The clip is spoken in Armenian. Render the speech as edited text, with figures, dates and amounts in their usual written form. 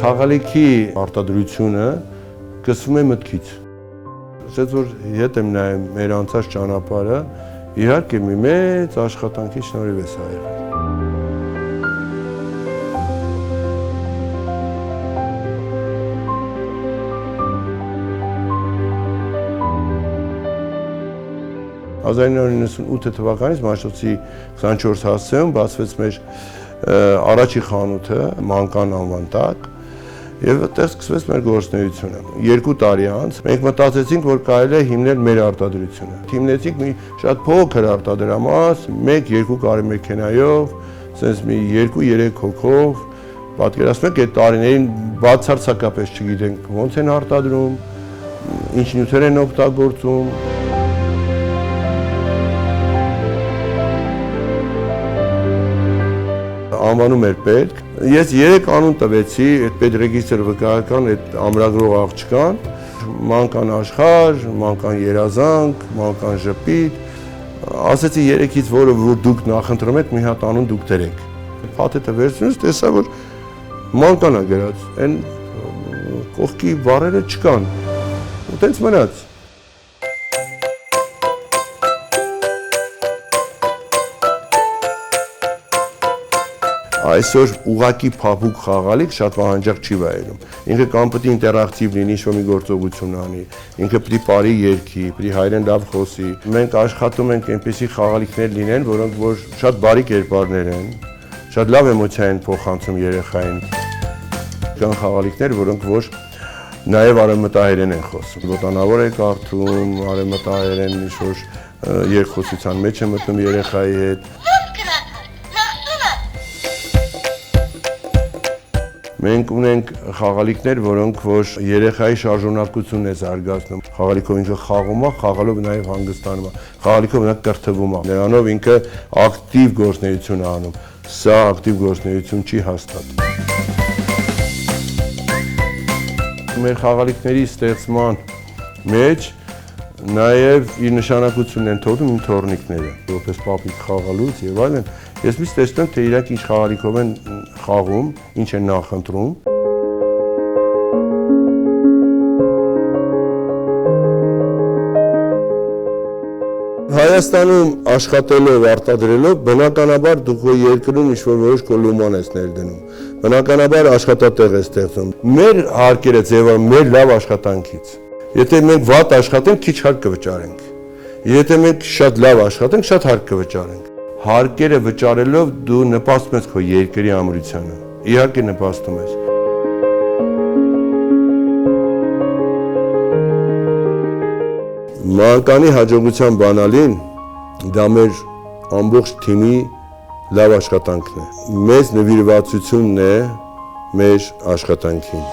Խաղալիքի արտադրությունը սկսվում է մտքից։ Ասած որ հետ եմ նայում մեր անցած ճանապարհը, իհարկե մի մեծ աշխատանքի շնորհիվ է սա եղել։ «1998 թվականից Մաշտոցի 24 հասցեում բացվեց մեր առաջի խանութը Մանկան անվան տակ եւ այդտեղ սկսվեց մեր գործունեությունը։ 2 տարի անց մենք մտածեցինք, որ կարելի է հիմնել մեր արտադրությունը։ Հիմնեցինք մի շատ փոքր արտադրամաս, 1-2 կարիմեքենայով, ասես մի 2-3 հոգով, պատկերացնում եք այդ տարիներին բացարձակապես չգիտենք ոնց են արտադրում, ինչ նյութեր են օգտագործում։ Անվանում էր պետք։ Ես 3 անուն տվեցի այդ պետրեգիստր վկայական այդ ամրագրող աղջկան, Մանկան աշխարհ, Մանկան երազանք, Մանկան ժպիտ, ասեցի 3-ից որը որ դուք նախընտրում եք, մի հատ անուն դուք դրեք։ Փաթեթը վերցնուց տեսա որ Մանկան է գրած, այն կողքի բառերը չկան։ Ու տենց մնաց։ Այսօր ուղակի փափուկ խաղալիք շատ վահանջակ չի վայելում։ Ինքը կամ պետք է ինտերակտիվ լինի, ինչ-որ մի գործողություն անի, ինքը պետք է բարի երգի, պետք է հայերեն լավ խոսի։ Մենք աշխատում ենք այնպիսի խաղալիքներ լինեն, որոնք որ շատ բարի կերպարներ են, շատ լավ էմոցիա են փոխանցում երեխային։ Կան խաղալիքներ, որոնք որ նաև արևմտահայերեն են խոսում։ Ոտանավոր է կարդում, արևմտահայերեն ինչ-որ երկխոսության մեջ է մտնում երեխայի հետ։ Մենք ունենք խաղալիքներ, որոնք որ երեխայի շարժունակությունն է զարգացնում։ Խաղալիքով ինքը խաղում է, խաղալով նաև հանգստանում է։ Խաղալիքով նա կրթվում է։ Նրանով ինքը ակտիվ գործունեություն է անում։ Սա ակտիվ գործունեություն չի հաստատ։ Մեր խաղալիքների ստեղծման մեջ նաև իր նշանակությունն են թողնում իմ թոռնիկները, որպես պապիկ խաղալուց եւ այլն։ Ես միշտ տեսնում եմ, թե իրանք ինչ խաղալիքով են խաղում, ինչ են նախընտրում։ Հայաստանում աշխատելով, արտադրելով, բնականաբար դուք երկրում ինչ-որ որոշ կոլոման ես ներդնում։ Բնականաբար աշխատատեղ է ստեղծում։ Մեր հարկերը ձևավորվում մեր լավ աշխատանքից։ Եթե մենք վատ աշխատենք, քիչ հարկ կվճարենք։ Եթե մենք շատ լավ աշխատենք, շատ հարկ կվճարենք։ Հարկերը վճարելով դու նպաստում ես քո երկրի ամրությանը։ Իհարկե նպաստում ես։ Մանկանի հաջողության բանալին դա մեր ամբողջ թիմի լավ աշխատանքն է։ Մեծ նվիրվածությունն է մեր աշխատանքին։